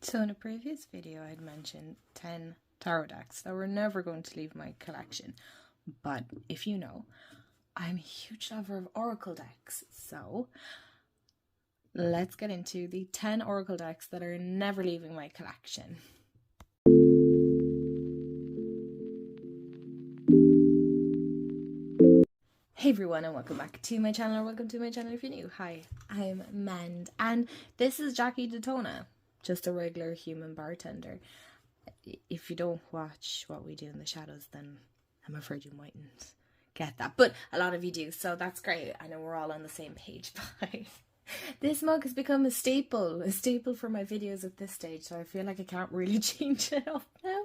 So in a previous video I had mentioned 10 tarot decks that were never going to leave my collection. But if you know, I'm a huge lover of oracle decks. So let's get into the 10 oracle decks that are never leaving my collection. Hey everyone, and welcome back to my channel, or welcome to my channel if you're new. Hi, I'm Mand, and this is Jackie Daytona, just a regular human bartender. If you don't watch what we do in the shadows, then I'm afraid you mightn't get that, but a lot of you do, so that's great. I know we're all on the same page. Bye. This mug has become a staple for my videos at this stage, so I feel like I can't really change it up now,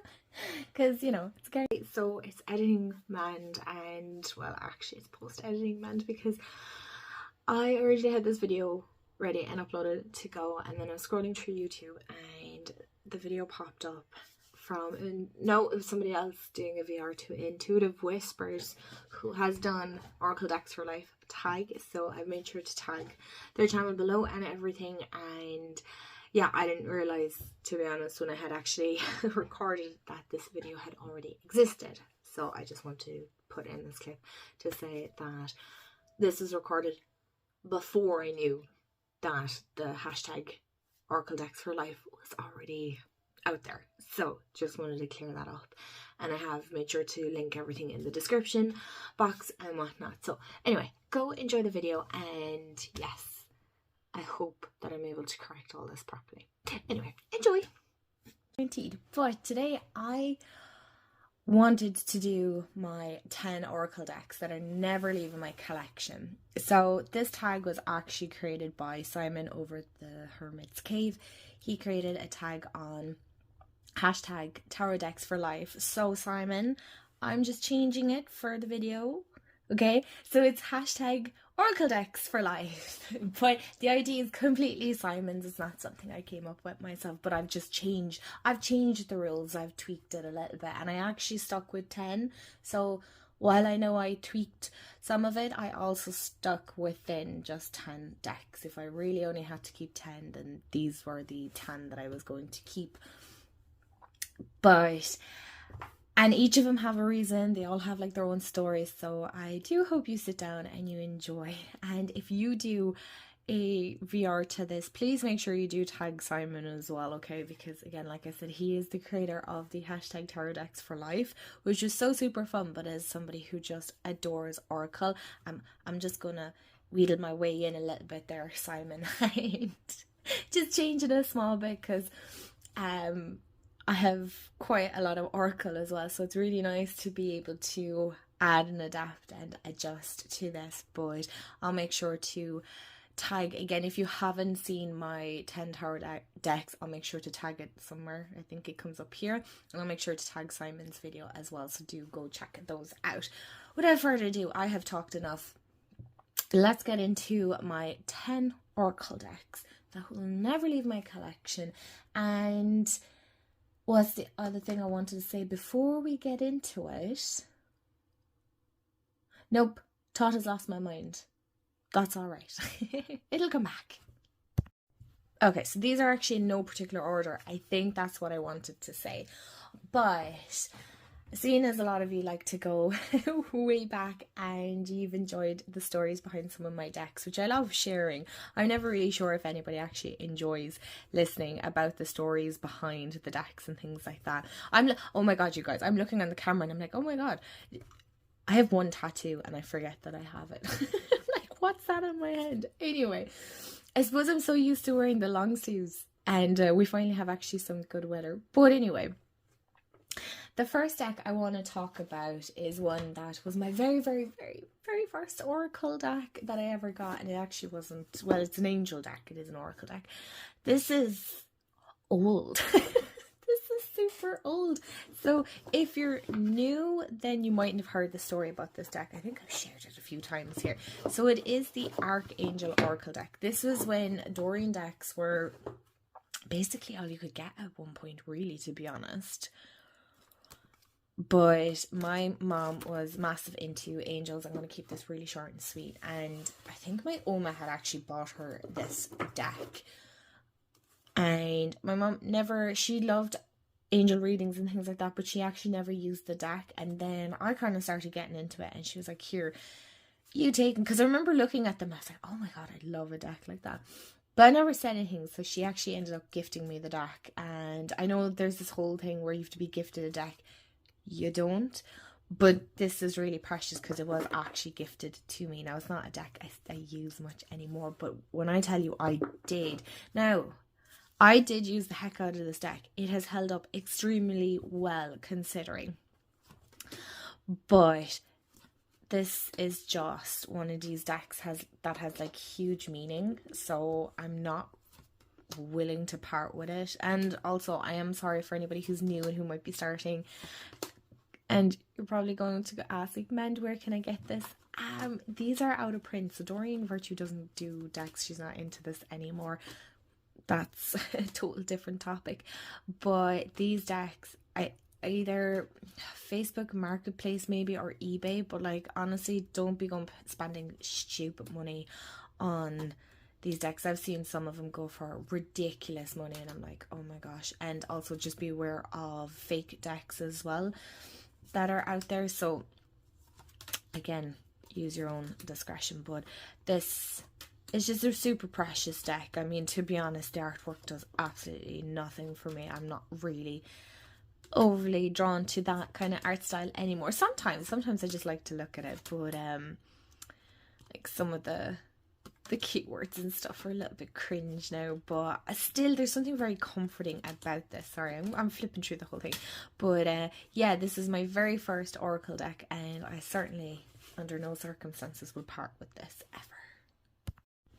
because, you know, it's great. So it's editing Mand, and, well, actually it's post-editing Mand, because I originally had this video ready and uploaded to go, and then I was scrolling through YouTube, and the video popped up from, no, it was somebody else doing a VR to Intuitive Whispers, who has done Oracle Decks for Life tag, so I've made sure to tag their channel below and everything. And yeah, I didn't realize, to be honest, when I had actually recorded, that this video had already existed. So I just want to put in this clip to say that this is recorded before I knew that the hashtag Oracle Decks for Life was already out there. So just wanted to clear that up, and I have made sure to link everything in the description box and whatnot. So anyway, go enjoy the video, and yes, I hope that I'm able to correct all this properly. Anyway, enjoy. Indeed. But today I wanted to do my 10 oracle decks that are never leaving my collection. So this tag was actually created by Simon over the Hermit's Cave. He created a tag on hashtag tarot decks for life. So Simon, I'm just changing it for the video, okay? So it's hashtag oracle decks for life, but the idea is completely Simon's. It's not something I came up with myself, but I've changed the rules. I've tweaked it a little bit, and I actually stuck with 10. So while I know I tweaked some of it, I also stuck within just 10 decks. If I really only had to keep 10, then these were the 10 that I was going to keep. And each of them have a reason. They all have like their own stories. So I do hope you sit down and you enjoy. And if you do a VR to this, please make sure you do tag Simon as well, okay? Because again, like I said, he is the creator of the hashtag tarot decks for life, which is so super fun. But as somebody who just adores Oracle, I'm just gonna wheedle my way in a little bit there, Simon. Just changing a small bit, because I have quite a lot of Oracle as well, so it's really nice to be able to add and adapt and adjust to this. But I'll make sure to tag, again, if you haven't seen my 10 tarot decks, I'll make sure to tag it somewhere. I think it comes up here, and I'll make sure to tag Simon's video as well, so do go check those out. Without further ado, I have talked enough. Let's get into my 10 Oracle decks that will never leave my collection. And what's the other thing I wanted to say before we get into it? Nope, thought has lost my mind. That's alright. It'll come back. Okay, so these are actually in no particular order. I think that's what I wanted to say. But seeing as a lot of you like to go way back, and you've enjoyed the stories behind some of my decks, which I love sharing. I'm never really sure if anybody actually enjoys listening about the stories behind the decks and things like that. Oh my god, you guys, I'm looking on the camera and I'm like, oh my god, I have one tattoo and I forget that I have it. Like, what's that on my head? Anyway, I suppose I'm so used to wearing the long sleeves, and we finally have actually some good weather. But anyway, the first deck I want to talk about is one that was my very, very, very, very first Oracle deck that I ever got. And it actually wasn't, well, it's an angel deck. It is an Oracle deck. This is old. This is super old. So if you're new, then you mightn't have heard the story about this deck. I think I've shared it a few times here. So it is the Archangel Oracle deck. This was when Dorian decks were basically all you could get at one point, really, to be honest. But my mom was massive into angels. I'm going to keep this really short and sweet. And I think my Oma had actually bought her this deck. And my mom she loved angel readings and things like that, but she actually never used the deck. And then I kind of started getting into it, and she was like, here, you take them. Because I remember looking at them, I was like, oh my God, I'd love a deck like that. But I never said anything, so she actually ended up gifting me the deck. And I know there's this whole thing where you have to be gifted a deck. You don't. But this is really precious because it was actually gifted to me. Now, it's not a deck I use much anymore, but when I tell you I did. Now, I did use the heck out of this deck. It has held up extremely well considering. But this is just one of these decks that has like huge meaning. So I'm not willing to part with it. And also, I am sorry for anybody who's new and who might be starting. And you're probably going to ask, like, Mend, where can I get this? These are out of print. So Doreen Virtue doesn't do decks. She's not into this anymore. That's a total different topic. But these decks, either Facebook Marketplace maybe or eBay. But like, honestly, don't be spending stupid money on these decks. I've seen some of them go for ridiculous money, and I'm like, oh my gosh. And also just be aware of fake decks as well that are out there. So again, use your own discretion. But this is just a super precious deck. I mean, to be honest, the artwork does absolutely nothing for me. I'm not really overly drawn to that kind of art style anymore. Sometimes I just like to look at it, but like some of the keywords and stuff are a little bit cringe now, but still there's something very comforting about this. Sorry, I'm flipping through the whole thing, but yeah, this is my very first oracle deck, and I certainly under no circumstances will part with this ever.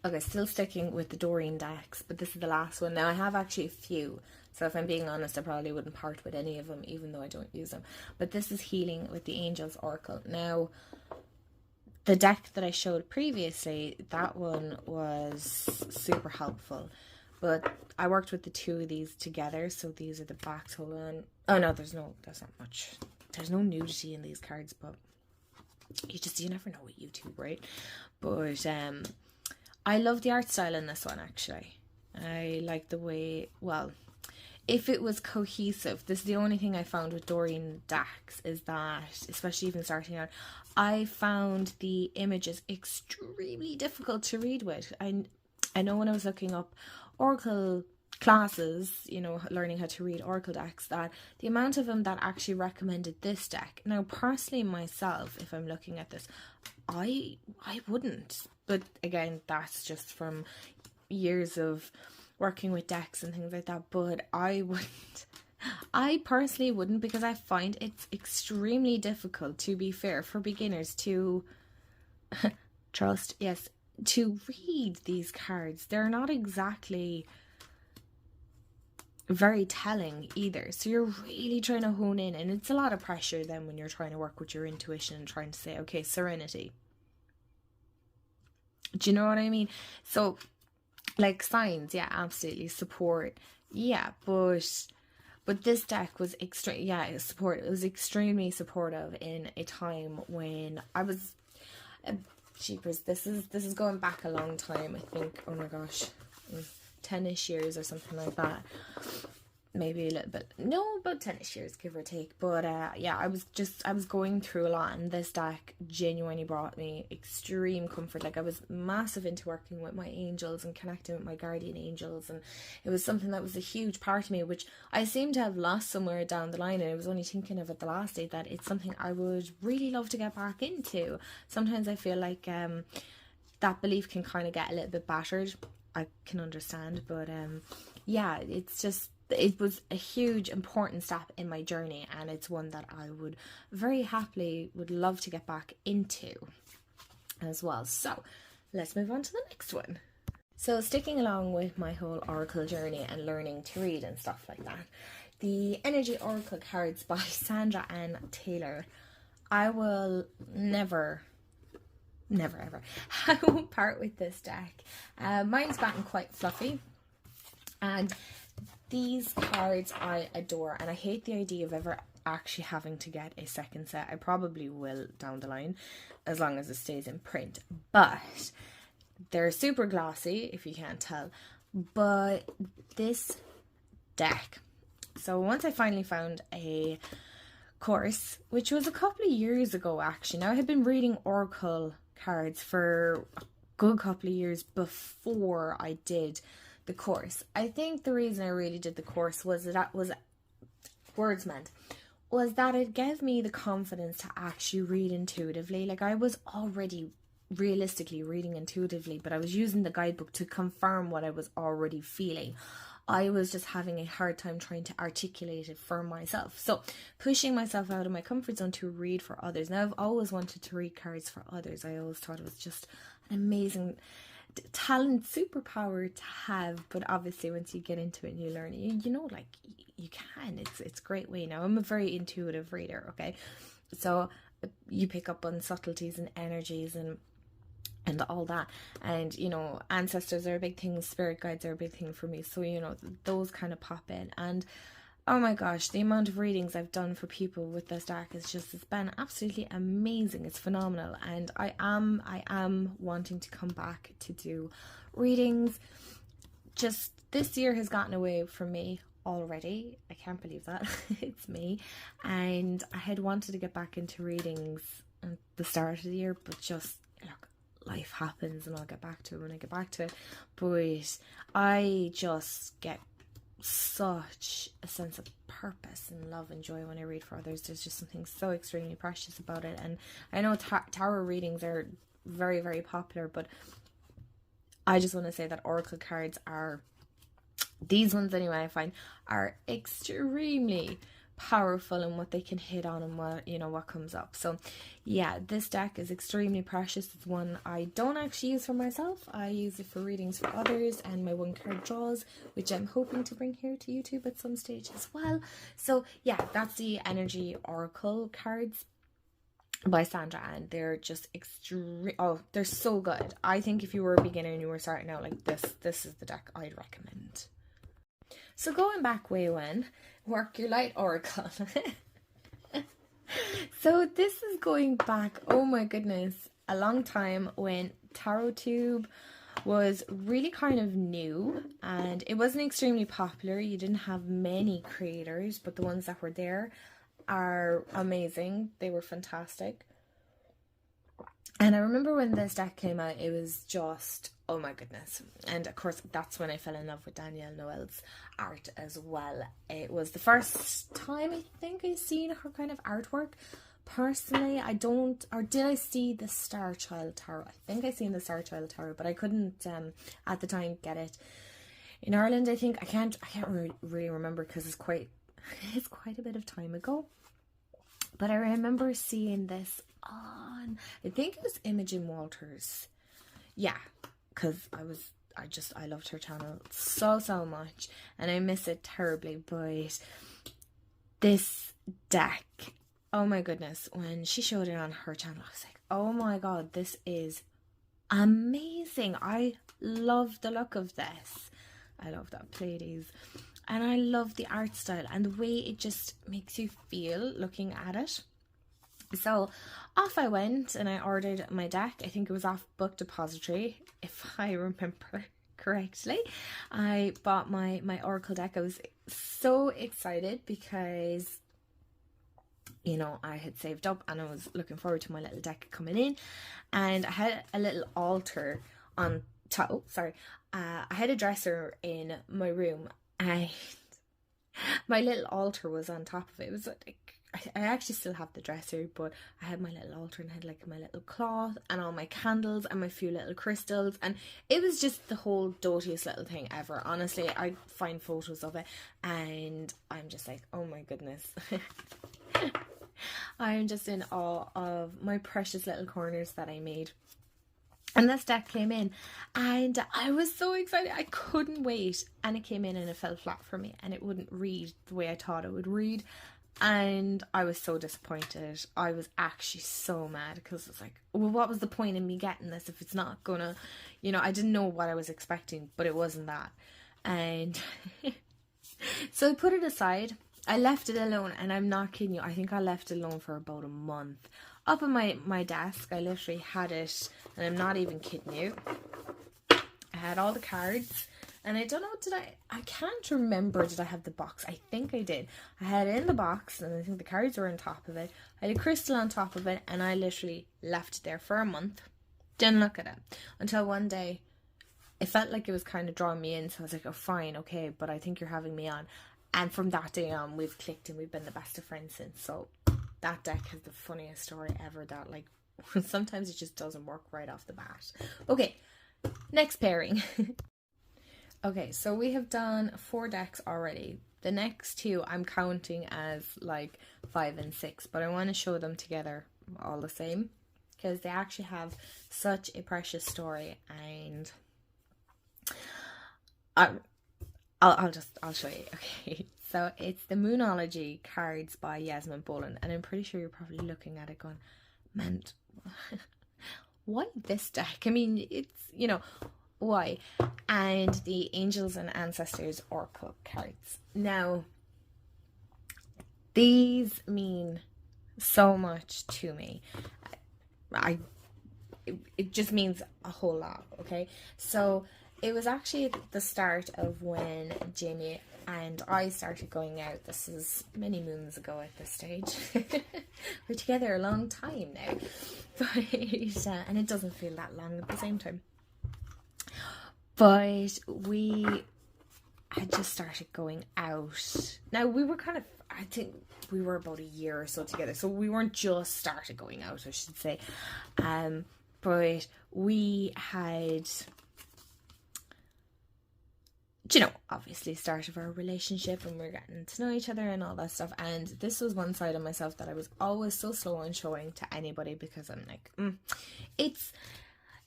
Okay, still sticking with the Doreen decks, but this is the last one. Now, I have actually a few, so if I'm being honest, I probably wouldn't part with any of them, even though I don't use them. But this is Healing with the Angels Oracle. Now, the deck that I showed previously, that one was super helpful. But I worked with the two of these together, so these are the backs. Hold on. Oh no, there's not much. There's no nudity in these cards, but you never know with YouTube, right? But I love the art style in this one, actually. I like the way, well, if it was cohesive, this is the only thing I found with Doreen decks, is that, especially even starting out, I found the images extremely difficult to read with. I know when I was looking up Oracle classes, you know, learning how to read Oracle decks, that the amount of them that actually recommended this deck. Now, personally myself, if I'm looking at this, I wouldn't. But again, that's just from years of working with decks and things like that. But I wouldn't. I personally wouldn't, because I find it's extremely difficult, to be fair, for beginners to trust, yes, to read these cards. They're not exactly very telling either. So you're really trying to hone in, and it's a lot of pressure then when you're trying to work with your intuition and trying to say, okay, serenity. Do you know what I mean? So, like, signs, yeah, absolutely, support, yeah, but this deck was it was extremely supportive in a time when I was cheapers. This is going back a long time, I think. Oh my gosh, 10ish years or something like that. Maybe a little bit, no, about 10ish years, give or take. But yeah, I was going through a lot, and this deck genuinely brought me extreme comfort. Like, I was massive into working with my angels and connecting with my guardian angels, and it was something that was a huge part of me, which I seem to have lost somewhere down the line. And I was only thinking of it the last day, that it's something I would really love to get back into. Sometimes I feel like that belief can kind of get a little bit battered. I can understand, but yeah, it was a huge important step in my journey, and it's one that I would very happily would love to get back into as well. So let's move on to the next one. So, sticking along with my whole oracle journey and learning to read and stuff like that, the Energy Oracle cards by Sandra Ann Taylor. I will never ever I won't part with this deck. Mine's gotten quite fluffy, and these cards I adore, and I hate the idea of ever actually having to get a second set. I probably will down the line, as long as it stays in print. But they're super glossy, if you can't tell. But this deck, so once I finally found a course, which was a couple of years ago actually. Now I had been reading oracle cards for a good couple of years before I did the course. I think the reason I really did the course was that was words meant was that it gave me the confidence to actually read intuitively. Like, I was already realistically reading intuitively, but I was using the guidebook to confirm what I was already feeling. I was just having a hard time trying to articulate it for myself. So pushing myself out of my comfort zone to read for others. Now, I've always wanted to read cards for others. I always thought it was just an amazing talent, superpower to have. But obviously once you get into it and you learn, you know, like, you can. It's a great way. Now, I'm a very intuitive reader, okay? So you pick up on subtleties and energies and all that, and you know, ancestors are a big thing, spirit guides are a big thing for me, so you know, those kind of pop in. And oh my gosh, the amount of readings I've done for people with this deck is just, it's been absolutely amazing. It's phenomenal, and I am wanting to come back to do readings. Just this year has gotten away from me already. I can't believe that. It's me. And I had wanted to get back into readings at the start of the year, but just look, life happens, and I'll get back to it when I get back to it. But I just get such a sense of purpose and love and joy when I read for others. There's just something so extremely precious about it. And I know tarot readings are very, very popular, but I just want to say that oracle cards are, these ones anyway, I find are extremely powerful in what they can hit on and what, you know, what comes up. So yeah, this deck is extremely precious. It's one I don't actually use for myself. I use it for readings for others and my one card draws, which I'm hoping to bring here to YouTube at some stage as well. So yeah, that's the energy oracle cards by Sandra, and they're just extreme. Oh, they're so good. I think if you were a beginner and you were starting out like this is the deck I'd recommend. So going back way when, work your light oracle. So this is going back, oh my goodness, a long time, when TarotTube was really kind of new and it wasn't extremely popular. You didn't have many creators, but the ones that were there are amazing. They were fantastic. And I remember when this deck came out, it was just, oh my goodness. And of course, that's when I fell in love with Danielle Noel's art as well. It was the first time I think I seen her kind of artwork. Personally, I don't, or did I see the Star Child Tarot? I think I seen the Star Child Tarot, but I couldn't at the time get it in Ireland. I think I can't really remember because it's quite a bit of time ago. But I remember seeing this on, I think it was Imogen Walters. Yeah, because I loved her channel so much, and I miss it terribly. But this deck, oh my goodness, when she showed it on her channel, I was like, oh my god, this is amazing. I love the look of this. I love that Pleiades. And I love the art style and the way it just makes you feel looking at it. So off I went and I ordered my deck. I think it was off Book Depository, if I remember correctly. I bought my oracle deck. I was so excited because, you know, I had saved up and I was looking forward to my little deck coming in. And I had a little altar on top. Oh, sorry. I had a dresser in my room, and my little altar was on top of it. It was like, I actually still have the dresser, but I had my little altar and I had like my little cloth and all my candles and my few little crystals, and it was just the whole dotiest little thing ever. Honestly, I find photos of it and I'm just like, oh my goodness. I'm just in awe of my precious little corners that I made. And this deck came in and I was so excited. I couldn't wait. And it came in and it fell flat for me and it wouldn't read the way I thought it would read. And I was so disappointed. I was actually so mad because it's like, well, what was the point in me getting this if it's not gonna, you know, I didn't know what I was expecting, but it wasn't that. And so I put it aside. I left it alone, and I'm not kidding you. I think I left it alone for about a month. Up on my desk, I literally had it, and I'm not even kidding you. I had all the cards, And I don't know, I can't remember, did I have the box? I think I did. I had it in the box, and I think the cards were on top of it. I had a crystal on top of it, and I literally left it there for a month. Didn't look at it. Until one day, it felt like it was kind of drawing me in, so I was like, oh, fine, okay, but I think you're having me on. And from that day on, we've clicked, and we've been the best of friends since. So that deck has the funniest story ever, that, like, sometimes it just doesn't work right off the bat. Okay, next pairing. Okay, so we have done 4 decks already. The next 2 I'm counting as like 5 and 6, but I want to show them together all the same because they actually have such a precious story, and I'll show you. Okay, so it's the Moonology cards by Yasmin Boland, and I'm pretty sure you're probably looking at it going, man, why this deck? I mean, it's, you know, why? And the Angels and Ancestors Oracle cards. Now, these mean so much to me. It just means a whole lot, okay? So it was actually at the start of when Jamie and I started going out. This is many moons ago at this stage. We're together a long time now. But and it doesn't feel that long at the same time. But we had just started going out. Now, we were kind of, I think we were about a year or so together. So we weren't just started going out, I should say. But we had, you know, obviously started our relationship, and we were getting to know each other and all that stuff. And this was one side of myself that I was always so slow on showing to anybody, because I'm like,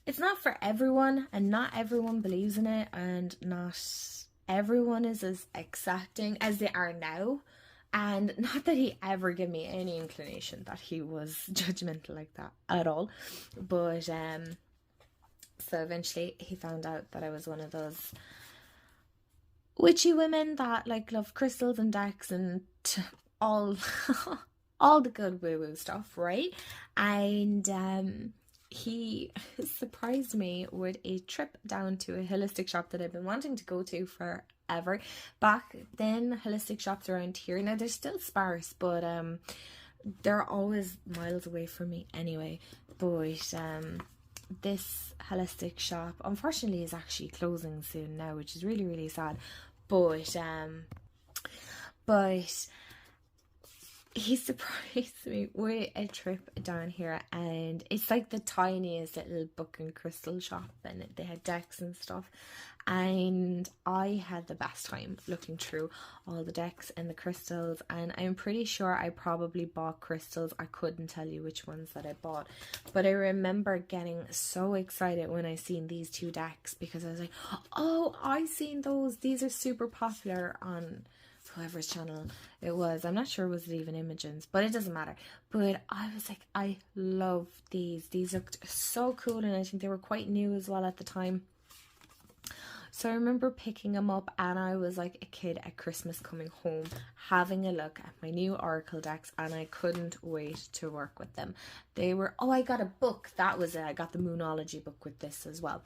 it's not for everyone, and not everyone believes in it, and not everyone is as accepting as they are now. And not that he ever gave me any inclination that he was judgmental like that at all. But so eventually he found out that I was one of those witchy women that like love crystals and decks and all all the good woo-woo stuff, right? And he surprised me with a trip down to a holistic shop that I've been wanting to go to forever. Back then, holistic shops around here, now they're still sparse, but they're always miles away from me anyway. But this holistic shop, unfortunately, is actually closing soon now, which is really, really sad. But he surprised me with a trip down here, and it's like the tiniest little book and crystal shop, and they had decks and stuff, and I had the best time looking through all the decks and the crystals. And I'm pretty sure I probably bought crystals. I couldn't tell you which ones that I bought, but I remember getting so excited when I seen these 2 decks, because I was like, oh, I seen those, these are super popular on whoever's channel it was. I'm not sure was it even Imogen's, but it doesn't matter. But I was like, I love these looked so cool, and I think they were quite new as well at the time. So I remember picking them up, and I was like a kid at Christmas coming home, having a look at my new Oracle decks, and I couldn't wait to work with them. They were, oh, I got a book, that was it, I got the Moonology book with this as well.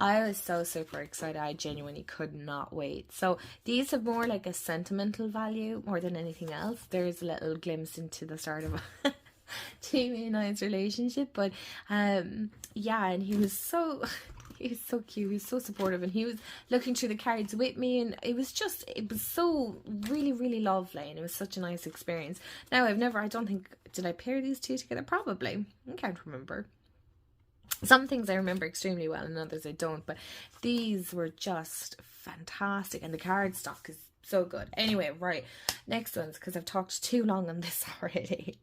I was so super excited, I genuinely could not wait. So these have more like a sentimental value more than anything else. There's a little glimpse into the start of Jamie and I's relationship, but yeah, and he was so cute, he was so supportive, and he was looking through the cards with me, and it was so really, really lovely, and it was such a nice experience. Now, I don't think, did I pair these 2 together? Probably. I can't remember. Some things I remember extremely well, and others I don't, but these were just fantastic, and the card stock is so good. Anyway, right, next ones, because I've talked too long on this already.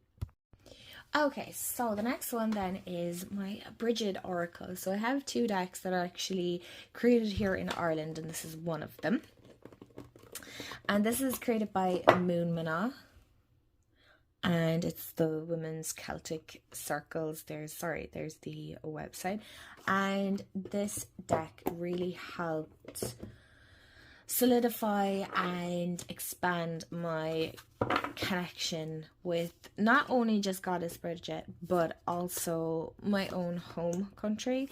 Okay, so the next one then is my Bridget Oracle. So I have 2 decks that are actually created here in Ireland, and this is one of them. And this is created by Moon Mana, and it's the Women's Celtic Circles. There's the website. And this deck really helped solidify and expand my connection with not only just Goddess Bridget, but also my own home country.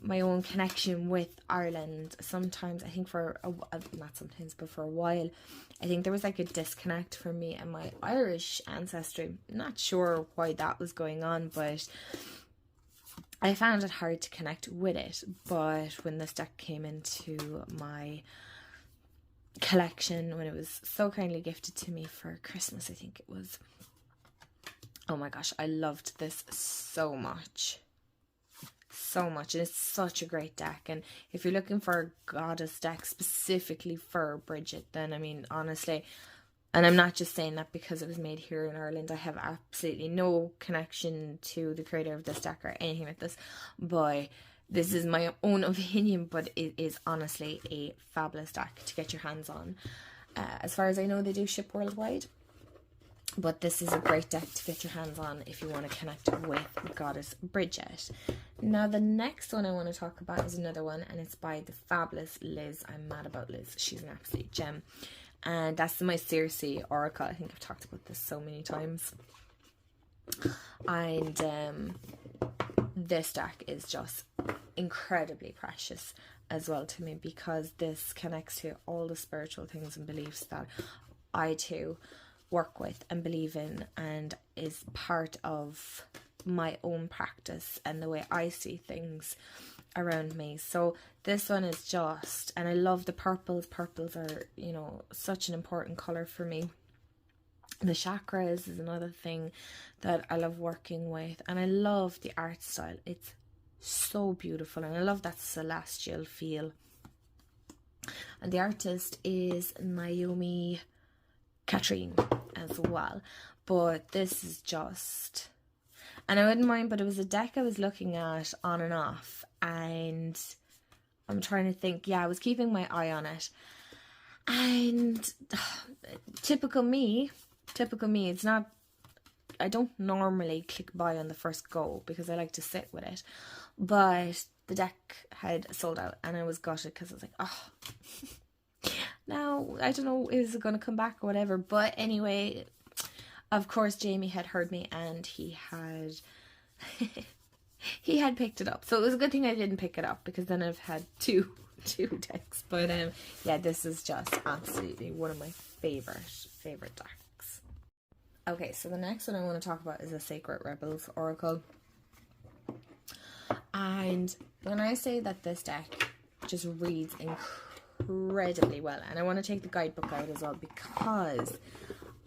my own connection with Ireland. Sometimes, I think not sometimes, but for a while, I think there was like a disconnect for me and my Irish ancestry. Not sure why that was going on, but I found it hard to connect with it. But when this deck came into my collection, when it was so kindly gifted to me for Christmas, I think it was, oh my gosh, I loved this so much. So much, and it's such a great deck. And if you're looking for a goddess deck specifically for Bridget, then I mean, honestly, and I'm not just saying that because it was made here in Ireland, I have absolutely no connection to the creator of this deck or anything like this, but this is my own opinion, but it is honestly a fabulous deck to get your hands on. As far as I know, they do ship worldwide, but this is a great deck to get your hands on if you want to connect with Goddess Bridget. Now, the next one I want to talk about is another one, and it's by the fabulous Liz. I'm mad about Liz. She's an absolute gem. And that's my Circe Oracle. I think I've talked about this so many times. And this deck is just incredibly precious as well to me, because this connects to all the spiritual things and beliefs that I too work with and believe in, and is part of my own practice and the way I see things around me. So this one is just, and I love the purples. Purples are, you know, such an important color for me. The chakras is another thing that I love working with, and I love the art style. It's so beautiful, and I love that celestial feel. And the artist is Naomi Katrine as well. But this is just, and I wouldn't mind, but it was a deck I was looking at on and off, and I'm trying to think, yeah, I was keeping my eye on it, and typical me, it's not, I don't normally click buy on the first go because I like to sit with it, but the deck had sold out and I was gutted because I was like, oh, now I don't know, is it going to come back or whatever. But anyway, of course Jamie had heard me and he had he had picked it up, so it was a good thing I didn't pick it up, because then I've had two decks. But yeah, this is just absolutely one of my favorite decks. Okay, so the next one I want to talk about is a Sacred Rebels Oracle. And when I say that this deck just reads incredibly well, and I want to take the guidebook out as well, because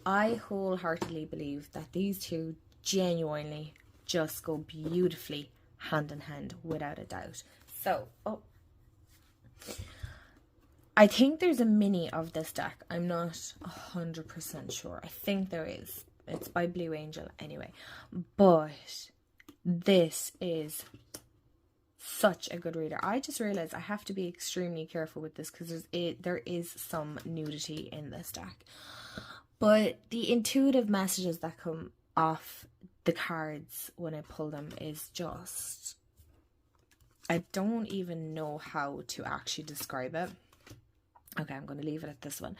I wholeheartedly believe that these two genuinely just go beautifully hand in hand, without a doubt. So, I think there's a mini of this deck. I'm not 100% sure. I think there is. It's by Blue Angel anyway. But this is such a good reader. I just realized I have to be extremely careful with this because there is some nudity in this deck. But the intuitive messages that come off the cards when I pull them is just, I don't even know how to actually describe it. Okay, I'm going to leave it at this one.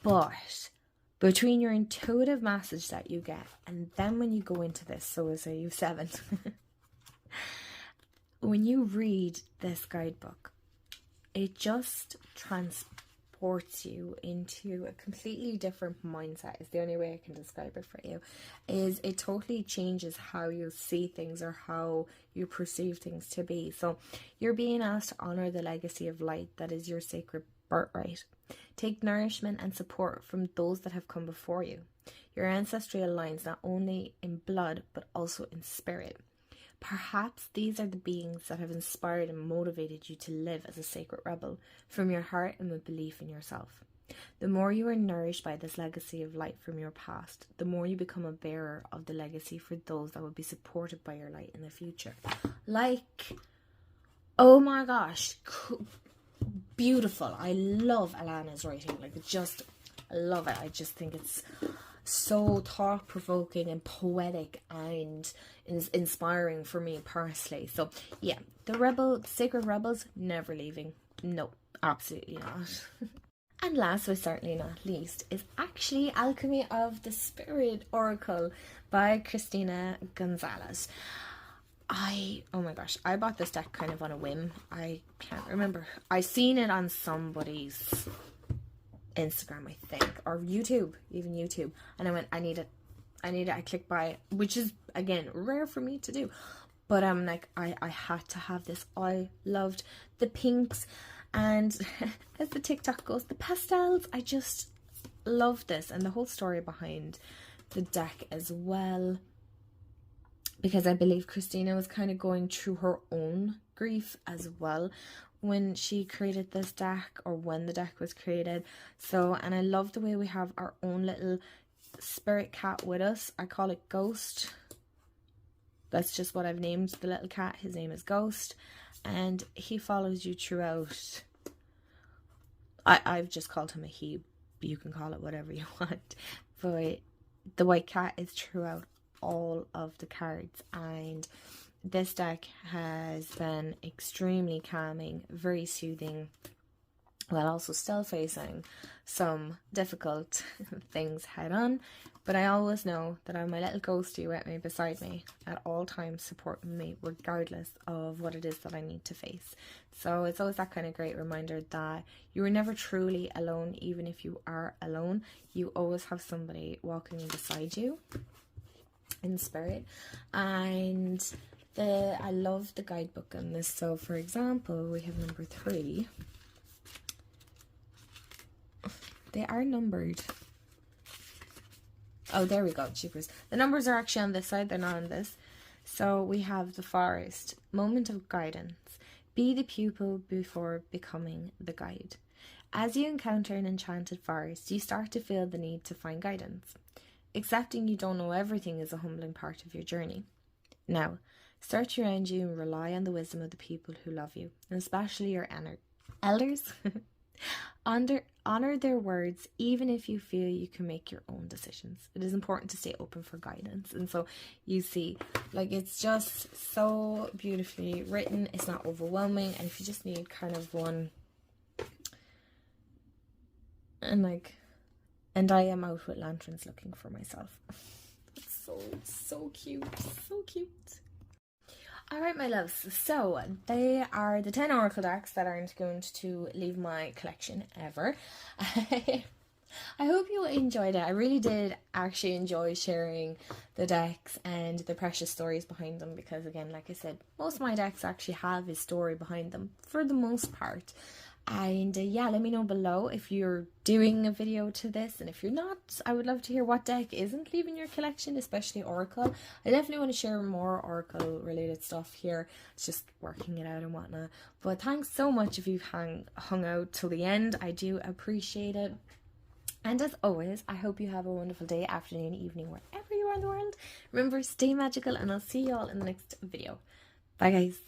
But between your intuitive message that you get, and then when you go into this, so say you have 7, when you read this guidebook, it just transports you into a completely different mindset, is the only way I can describe it for you. Is it totally changes how you see things or how you perceive things to be. So you're being asked to honor the legacy of light that is your sacred birthright. Take nourishment and support from those that have come before you. Your ancestral lines, not only in blood but also in spirit. Perhaps these are the beings that have inspired and motivated you to live as a sacred rebel from your heart and with belief in yourself. The more you are nourished by this legacy of light from your past, the more you become a bearer of the legacy for those that will be supported by your light in the future. Like, oh my gosh, beautiful. I love Alana's writing. Like, I love it. I just think it's so thought-provoking and poetic and inspiring for me personally. So yeah, the Sacred Rebels, never leaving. No, absolutely not. And last but certainly not least is actually Alchemy of the Spirit Oracle by Christina Gonzalez. oh my gosh, I bought this deck kind of on a whim. I can't remember. I seen it on somebody's Instagram, I think, or YouTube, even YouTube. And I went, I need it. I clicked buy it, which is, again, rare for me to do. But I'm like, I had to have this. I loved the pinks and as the TikTok goes, the pastels. I just love this and the whole story behind the deck as well. Because I believe Christina was kind of going through her own grief as well when she created this deck, or when the deck was created. So, and I love the way we have our own little spirit cat with us. I call it Ghost. That's just what I've named the little cat. His name is Ghost, and he follows you throughout. I've just called him a he. You can call it whatever you want. But the white cat is throughout all of the cards, and this deck has been extremely calming, very soothing, while also still facing some difficult things head on. But I always know that I have my little ghostie with me, beside me at all times, supporting me regardless of what it is that I need to face. So it's always that kind of great reminder that you are never truly alone. Even if you are alone, you always have somebody walking beside you in spirit. And I love the guidebook on this. So for example, we have number 3. They are numbered. Oh, there we go, cheapers. The numbers are actually on this side, they're not on this. So we have the Forest, moment of guidance. Be the pupil before becoming the guide. As you encounter an enchanted forest, you start to feel the need to find guidance. Accepting you don't know everything is a humbling part of your journey. Now, search around you and rely on the wisdom of the people who love you, and especially your elders. Honor their words, even if you feel you can make your own decisions. It is important to stay open for guidance. And so you see, like, it's just so beautifully written. It's not overwhelming. And if you just need kind of one, and I am out with lanterns looking for myself. It's so cute, so cute. Alright, my loves, so they are the 10 oracle decks that aren't going to leave my collection ever. I hope you enjoyed it. I really did actually enjoy sharing the decks and the precious stories behind them, because again, like I said, most of my decks actually have a story behind them for the most part. And yeah, let me know below if you're doing a video to this, and if you're not, I would love to hear what deck isn't leaving your collection, especially Oracle. I definitely want to share more Oracle related stuff here. It's just working it out and whatnot. But thanks so much if you've hung out till the end. I do appreciate it. And as always, I hope you have a wonderful day, afternoon, evening, wherever you are in the world. Remember, stay magical, and I'll see you all in the next video. Bye guys.